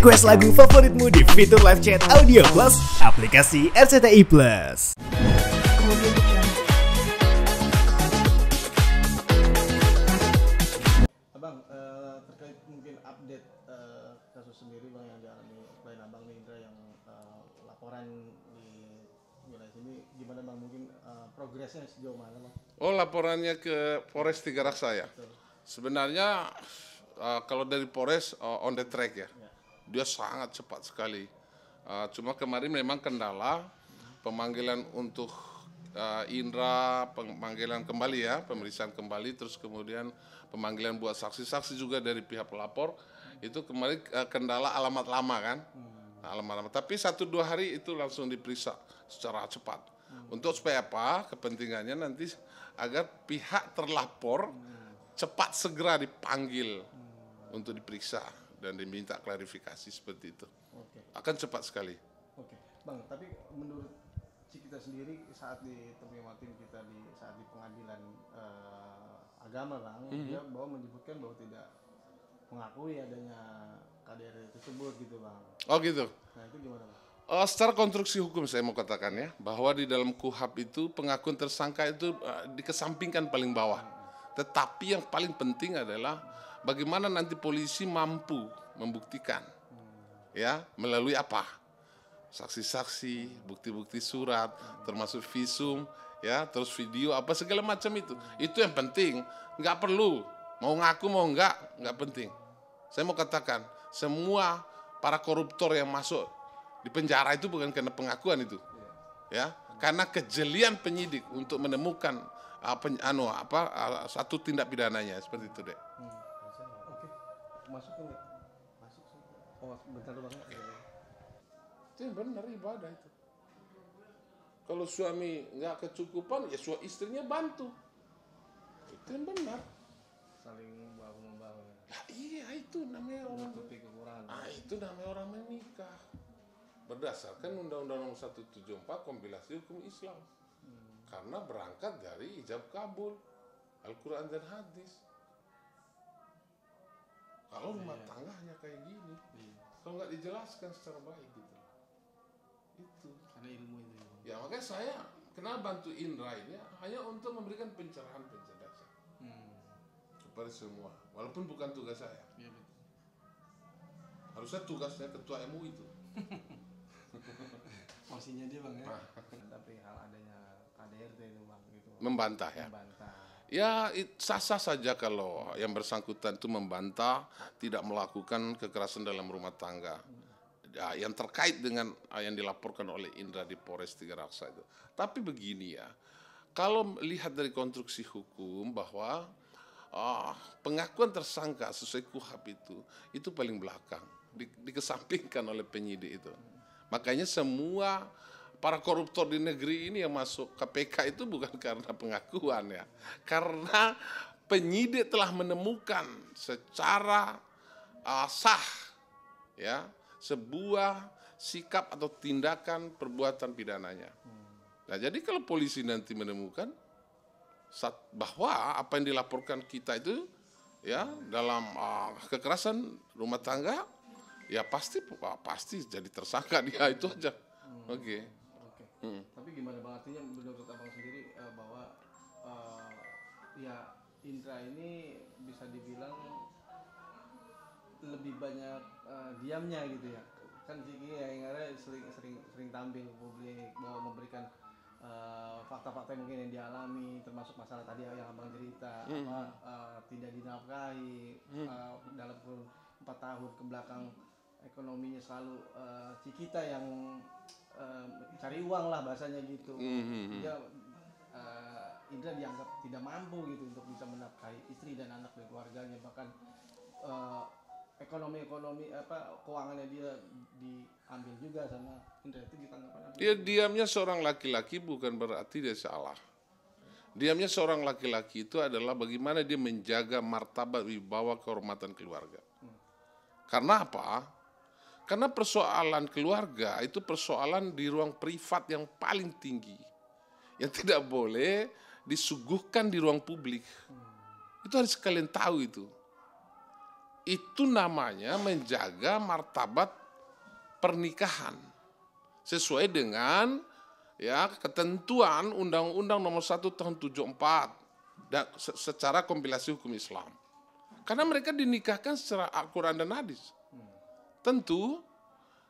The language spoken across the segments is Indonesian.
Request lagu favoritmu di fitur live chat Audio Plus aplikasi RCTI Plus. Abang, terkait mungkin update kasus sendiri bang yang dialami klien abang nih Indra yang laporan di wilayah sini gimana bang? Mungkin progresnya sejauh mana bang? Oh, laporannya ke Polres Tiga Raksa ya? Betul. Sebenarnya kalau dari Polres on the track ya, dia sangat cepat sekali. Cuma kemarin memang kendala pemanggilan untuk Indra, pemanggilan kembali ya, pemeriksaan kembali, terus kemudian pemanggilan buat saksi-saksi juga dari pihak pelapor. Itu kemarin kendala alamat lama kan, alamat lama. Tapi 1-2 hari itu langsung diperiksa secara cepat. Untuk supaya apa? Kepentingannya nanti agar pihak terlapor cepat segera dipanggil untuk diperiksa dan diminta klarifikasi seperti itu. Oke. Akan cepat sekali. Oke, bang. Tapi menurut kita sendiri saat ditemui kita saat di pengadilan agama bang, dia menyebutkan bahwa tidak mengakui adanya KDRT tersebut gitu bang. Oh gitu. Nah itu gimana bang? Secara konstruksi hukum saya mau katakan ya, bahwa di dalam KUHP itu pengakuan tersangka itu dikesampingkan paling bawah. Tetapi yang paling penting adalah bagaimana nanti polisi mampu membuktikan, ya melalui apa? Saksi-saksi, bukti-bukti surat, termasuk visum, ya terus video apa segala macam itu. Itu yang penting. Nggak perlu mau ngaku mau nggak penting. Saya mau katakan semua para koruptor yang masuk di penjara itu bukan karena pengakuan itu, ya karena kejelian penyidik untuk menemukan satu tindak pidananya seperti itu deh. Oke, masuk enggak? Masuk sih. Oh, bentar bang. Itu yang benar ibadah itu. Kalau suami nggak kecukupan, ya istrinya bantu. Itu yang benar. Saling membangun. Nah, iya itu namanya orang. Menutupi kekurangan. Itu namanya orang menikah. Berdasarkan Undang-Undang Nomor 174 Kompilasi Hukum Islam. Karena berangkat dari ijab kabul, Al-Quran dan hadis. Kalau rumah tangga hanya kayak gini, kalau nggak dijelaskan secara baik gitu. Itu. Karena ilmu itu. Ya makanya saya kenal bantu Indra ini hanya untuk memberikan pencerahan kepada semua. Walaupun bukan tugas saya. Iya betul. Harusnya tugasnya ketua MUI itu. Porsinya dia bang ya. Tapi hal adanya KDRT itu bang gitu. Membantah ya. Membantah. Ya sah-sah saja kalau yang bersangkutan itu membantah tidak melakukan kekerasan dalam rumah tangga. Ya, yang terkait dengan yang dilaporkan oleh Indra di Polres Tiga Raksa itu. Tapi begini ya, kalau lihat dari konstruksi hukum bahwa pengakuan tersangka sesuai KUHP itu paling belakang, dikesampingkan oleh penyidik itu. Makanya semua para koruptor di negeri ini yang masuk KPK itu bukan karena pengakuan ya, karena penyidik telah menemukan secara sah ya sebuah sikap atau tindakan perbuatan pidananya. Nah, jadi kalau polisi nanti menemukan bahwa apa yang dilaporkan kita itu ya dalam kekerasan rumah tangga, ya pasti jadi tersangka dia itu aja. Oke. Tapi gimana bang, artinya menurut abang sendiri bahwa ya Indra ini bisa dibilang lebih banyak diamnya gitu ya, kan Ziki yang sering tampil ke publik bahwa memberikan fakta-fakta mungkin yang dialami, termasuk masalah tadi yang abang cerita tidak dinafkahi dalam kurun 4 tahun ke belakang, ekonominya selalu Cikita yang cari uang lah bahasanya gitu. Dia Indra dianggap tidak mampu gitu untuk bisa menafkahi istri dan anak dan keluarganya, bahkan ekonomi keuangannya dia diambil juga sama Indra. Itu ditanggapan apa? Dia diamnya seorang laki-laki bukan berarti dia salah. Diamnya seorang laki-laki itu adalah bagaimana dia menjaga martabat wibawa kehormatan keluarga. Karena apa? Karena persoalan keluarga itu persoalan di ruang privat yang paling tinggi, yang tidak boleh disuguhkan di ruang publik. Itu harus kalian tahu itu. itu namanya menjaga martabat pernikahan sesuai dengan ya ketentuan Undang-Undang Nomor 1 Tahun 74 dan secara kompilasi hukum Islam. Karena mereka dinikahkan secara Al-Quran dan hadis. Tentu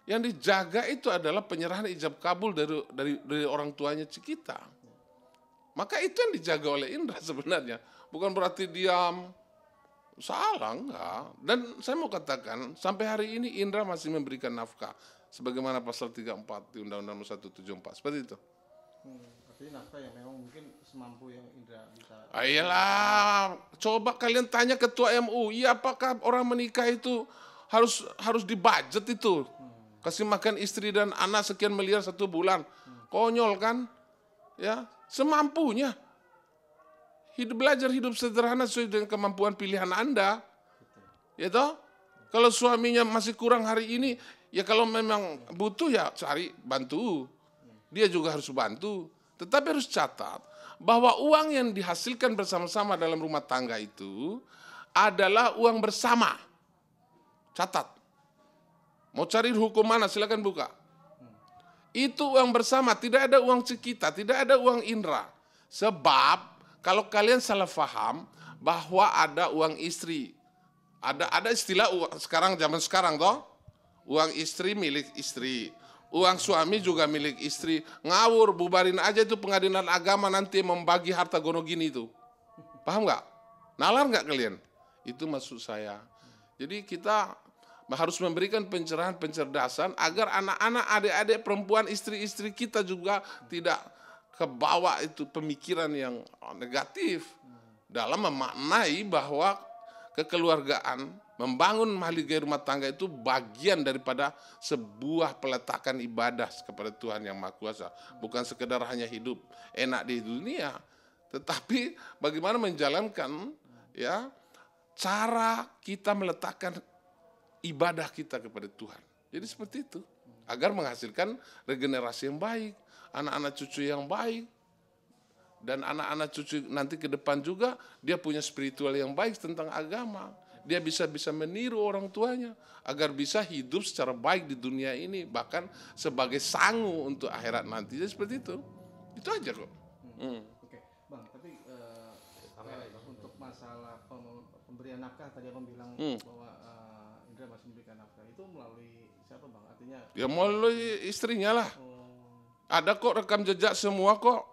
yang dijaga itu adalah penyerahan ijab kabul dari orang tuanya kita. Maka itu yang dijaga oleh Indra sebenarnya. Bukan berarti diam, salah, enggak. Dan saya mau katakan, sampai hari ini Indra masih memberikan nafkah. Sebagaimana pasal 34 di Undang-Undang Nomor 174. Seperti itu. Artinya nafkah yang memang mungkin semampu yang Indra bisa. Ayolah, coba kalian tanya ketua MUI, apakah orang menikah itu harus dibudget itu? Kasih makan istri dan anak sekian miliar 1 bulan. Konyol kan? Ya, semampunya. Belajar hidup sederhana sesuai dengan kemampuan pilihan Anda. Ya toh? Kalau suaminya masih kurang hari ini, ya kalau memang butuh ya cari bantu. Dia juga harus bantu. Tetapi harus catat bahwa uang yang dihasilkan bersama-sama dalam rumah tangga itu adalah uang bersama. Catat. Mau cari hukum mana silakan buka. Itu uang bersama, tidak ada uang kita, tidak ada uang Indra. Sebab kalau kalian salah faham bahwa ada uang istri. Ada istilah uang zaman sekarang toh. Uang istri milik istri. Uang suami juga milik istri. Ngawur, bubarin aja itu pengadilan agama nanti membagi harta gono gini itu. Paham nggak? Nalar nggak kalian? Itu maksud saya. Jadi kita harus memberikan pencerahan, pencerdasan agar anak-anak, adik-adik, perempuan, istri-istri kita juga tidak kebawa itu pemikiran yang negatif dalam memaknai bahwa kekeluargaan, membangun mahligai rumah tangga itu bagian daripada sebuah peletakan ibadah kepada Tuhan Yang Maha Kuasa. Bukan sekedar hanya hidup enak di dunia, tetapi bagaimana menjalankan ya cara kita meletakkan ibadah kita kepada Tuhan. Jadi seperti itu. Agar menghasilkan regenerasi yang baik, anak-anak cucu yang baik, dan anak-anak cucu nanti ke depan juga dia punya spiritual yang baik tentang agama. Dia bisa meniru orang tuanya agar bisa hidup secara baik di dunia ini, bahkan sebagai sangu untuk akhirat nanti. Jadi seperti itu. Itu aja kok. Oke, Bang, tapi untuk masalah pemberian nafkah tadi Abang bilang bahwa Indra masih memberikan nafkah itu melalui siapa Bang? Artinya ya melalui istrinya lah. Ada kok rekam jejak semua kok.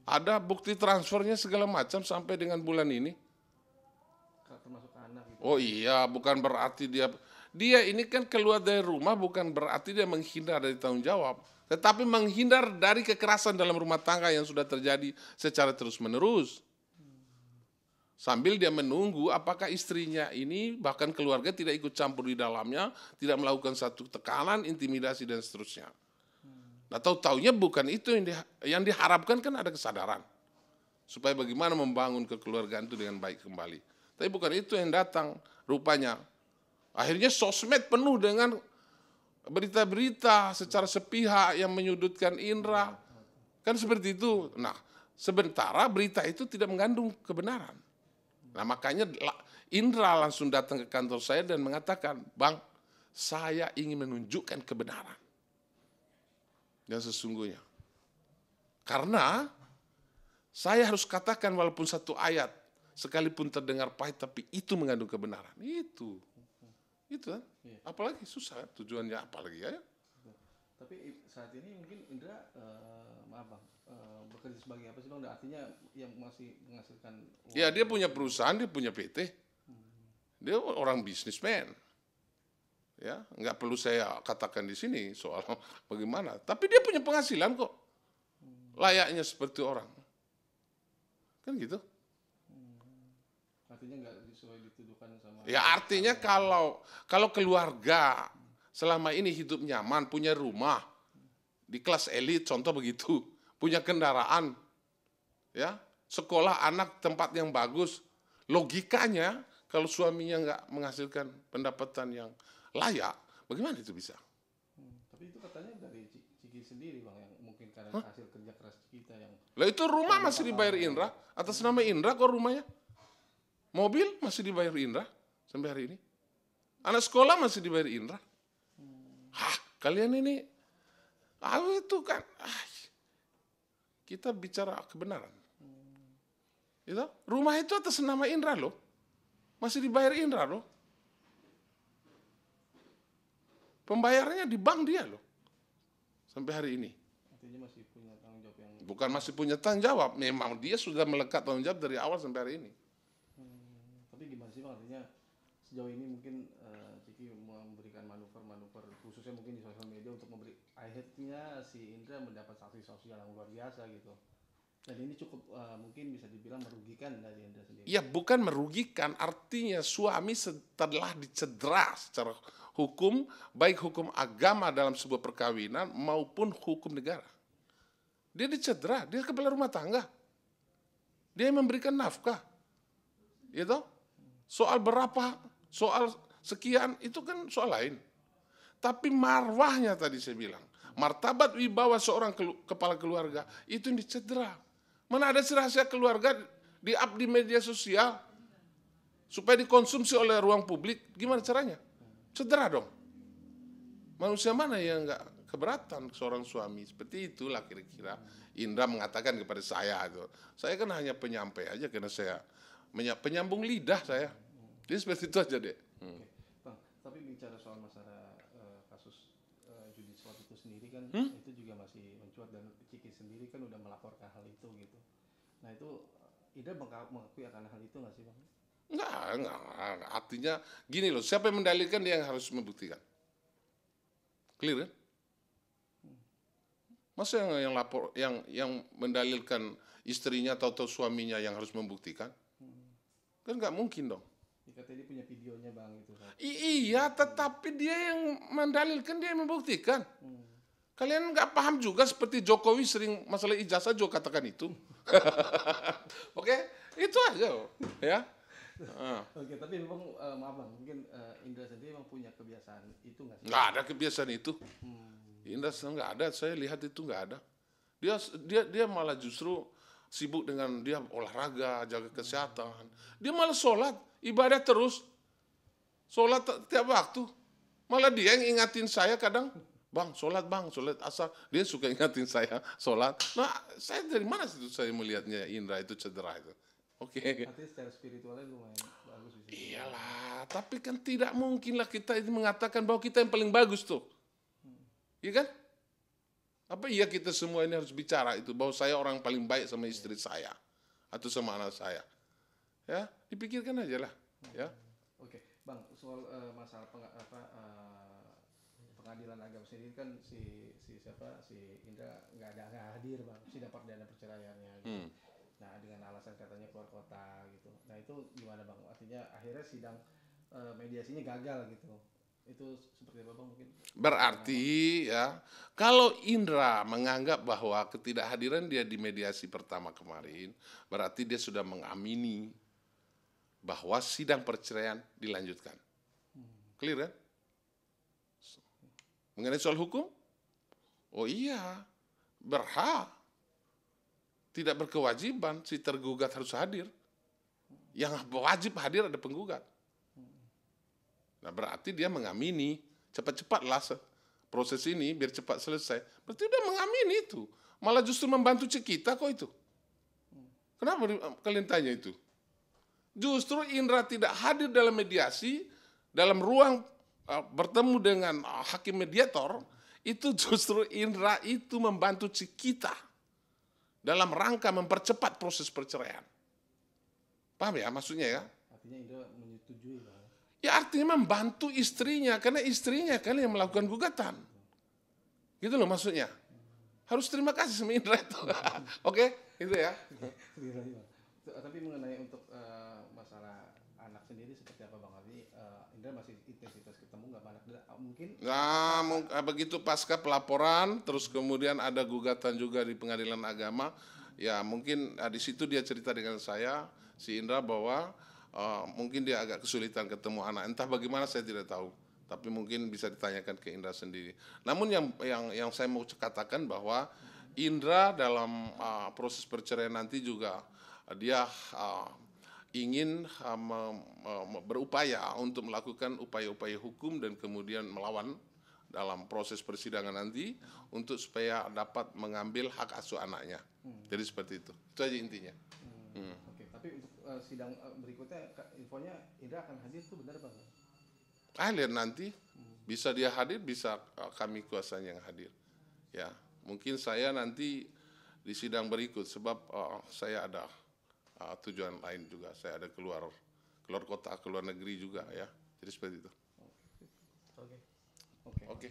Ada bukti transfernya segala macam sampai dengan bulan ini. Termasuk anak gitu. Oh iya, bukan berarti dia ini kan keluar dari rumah bukan berarti dia menghindar dari tanggung jawab, tetapi menghindar dari kekerasan dalam rumah tangga yang sudah terjadi secara terus-menerus. Sambil dia menunggu apakah istrinya ini bahkan keluarga tidak ikut campur di dalamnya, tidak melakukan satu tekanan, intimidasi dan seterusnya. Nah, tahu-taunya bukan itu yang diharapkan, kan ada kesadaran supaya bagaimana membangun kekeluargaan itu dengan baik kembali. Tapi bukan itu yang datang rupanya. Akhirnya sosmed penuh dengan berita-berita secara sepihak yang menyudutkan Indra. Kan seperti itu. Nah, sementara berita itu tidak mengandung kebenaran. Nah, makanya Indra langsung datang ke kantor saya dan mengatakan, "Bang, saya ingin menunjukkan kebenaran yang sesungguhnya. Karena saya harus katakan walaupun satu ayat, sekalipun terdengar pahit, tapi itu mengandung kebenaran." Itu kan. Apalagi susah kan? Tujuannya apalagi ya. Tapi saat ini mungkin Indra, maaf Bang, bekerja sebagai apa sih Bang? Artinya yang masih menghasilkan uang. Ya, dia punya perusahaan, dia punya PT. Dia orang bisnismen. Ya, nggak perlu saya katakan di sini soal bagaimana. Tapi dia punya penghasilan kok, layaknya seperti orang, kan gitu. Artinya nggak sesuai dituduhkan sama. Ya artinya kalau keluarga selama ini hidup nyaman, punya rumah di kelas elit, contoh begitu, punya kendaraan, ya, sekolah anak tempat yang bagus, logikanya kalau suaminya nggak menghasilkan pendapatan yang layak, bagaimana itu bisa? Tapi itu katanya dari Ciki sendiri Bang, yang mungkin karena hasil kerja keras kita yang. Lah itu rumah masih dibayar Indra, atas nama Indra kok rumahnya. Mobil masih dibayar Indra sampai hari ini. Anak sekolah masih dibayar Indra. Hah, kalian ini, itu kan, kita bicara kebenaran. Gitu? Rumah itu atas nama Indra loh, masih dibayar Indra loh. Pembayarannya di bank dia loh, sampai hari ini. Artinya masih punya tanggung jawab yang... Bukan masih punya tanggung jawab, memang dia sudah melekat tanggung jawab dari awal sampai hari ini. Tapi gimana sih Bang, artinya sejauh ini mungkin Ciki memberikan manuver-manuver khususnya mungkin di sosial media untuk memberi, akhirnya si Indra mendapat sanksi sosial yang luar biasa gitu. Dan ini cukup mungkin bisa dibilang merugikan dari Indra sendiri. Ya bukan merugikan, artinya suami setelah dicedera secara hukum, baik hukum agama dalam sebuah perkawinan maupun hukum negara. Dia dicedera, dia kepala rumah tangga. Dia yang memberikan nafkah. Gitu? Soal berapa, soal sekian, itu kan soal lain. Tapi marwahnya tadi saya bilang, martabat wibawa seorang kepala keluarga, itu yang dicedera. Mana ada rahasia keluarga di-up di media sosial, supaya dikonsumsi oleh ruang publik, gimana caranya? Cedera dong. Manusia mana yang nggak keberatan seorang suami? Seperti itulah kira-kira Indra mengatakan kepada saya itu. Saya kan hanya penyampai aja karena saya penyambung lidah saya. Jadi seperti itu aja deh. Oke. Bang, tapi bicara soal masalah kasus judi slot itu sendiri kan itu juga masih mencuat dan Ciki sendiri kan udah melaporkan hal itu gitu. Nah itu Indra mengakui akan hal itu nggak sih Bang? Enggak. Artinya gini loh, siapa yang mendalilkan dia yang harus membuktikan. Clear kan? Masa yang lapor, yang mendalilkan istrinya atau suaminya yang harus membuktikan? Kan nggak mungkin dong. Katanya dia punya videonya Bang itu. Iya, tetapi dia yang mendalilkan, dia yang membuktikan. Kalian nggak paham juga seperti Jokowi sering masalah ijazah juga katakan itu. Oke, itu aja, ya. Oke, tapi memang maaf Bang, mungkin Indra sendiri memang punya kebiasaan itu nggak sih? Nggak ada kebiasaan itu. Indra nggak ada, saya lihat itu nggak ada. Dia malah justru sibuk dengan dia olahraga, jaga kesehatan. Dia malah sholat, ibadah terus. Sholat tiap waktu. Malah dia yang ingatin saya kadang, Bang, sholat asar. Dia suka ingatin saya sholat. Nah, saya dari mana situ saya melihatnya Indra itu cedera itu. Oke. Artinya secara spiritualnya lumayan bagus di situ. Iyalah, tapi kan tidak mungkinlah kita ini mengatakan bahwa kita yang paling bagus tuh. Iya kan? Apa iya kita semua ini harus bicara itu bahwa saya orang paling baik sama istri saya atau sama anak saya? Ya, dipikirkan aja lah, ya. Oke, Bang, soal masalah pengadilan agama sendiri kan si Indra nggak hadir Bang, sidang perdana perceraiannya. Gitu. Nah, dengan alasan katanya keluar kota gitu. Nah, itu gimana Bang? Artinya akhirnya sidang mediasinya gagal gitu. Itu seperti apa Bang mungkin? Berarti ya, kalau Indra menganggap bahwa ketidakhadiran dia di mediasi pertama kemarin, berarti dia sudah mengamini bahwa sidang perceraian dilanjutkan. Clear kan? Mengenai soal hukum? Oh iya, berhak. Tidak berkewajiban si tergugat harus hadir. Yang wajib hadir ada penggugat. Nah berarti dia mengamini, cepat-cepatlah proses ini biar cepat selesai. Berarti dia mengamini itu. Malah justru membantu kita kok itu. Kenapa kalian tanya itu? Justru Indra tidak hadir dalam mediasi, dalam ruang bertemu dengan hakim mediator, itu justru Indra itu membantu kita dalam rangka mempercepat proses perceraian. Paham ya maksudnya ya? Artinya Indra menyetujui Bang. Ya artinya membantu istrinya, karena istrinya kan yang melakukan gugatan. Gitu loh maksudnya. Harus terima kasih sama Indra itu. Oke, itu ya. Tapi mengenai untuk masalah anak sendiri seperti apa Bang? Artinya Indra masih intensitas ketemu nggak anak mungkin? Nah, begitu pasca pelaporan, terus kemudian ada gugatan juga di pengadilan agama, ya mungkin di situ dia cerita dengan saya, si Indra, bahwa mungkin dia agak kesulitan ketemu anak. Entah bagaimana saya tidak tahu, tapi mungkin bisa ditanyakan ke Indra sendiri. Namun yang saya mau katakan bahwa Indra dalam proses perceraian nanti juga dia ingin berupaya untuk melakukan upaya-upaya hukum dan kemudian melawan dalam proses persidangan nanti untuk supaya dapat mengambil hak asuh anaknya. Jadi seperti itu. Itu aja intinya. Oke, tapi untuk sidang berikutnya infonya Indra akan hadir tuh benar Pak? Lihat nanti bisa dia hadir, bisa kami kuasanya yang hadir. Ya, mungkin saya nanti di sidang berikut sebab saya ada tujuan lain juga. Saya ada keluar kota, keluar negeri juga ya. Jadi seperti itu. Oke. Oke.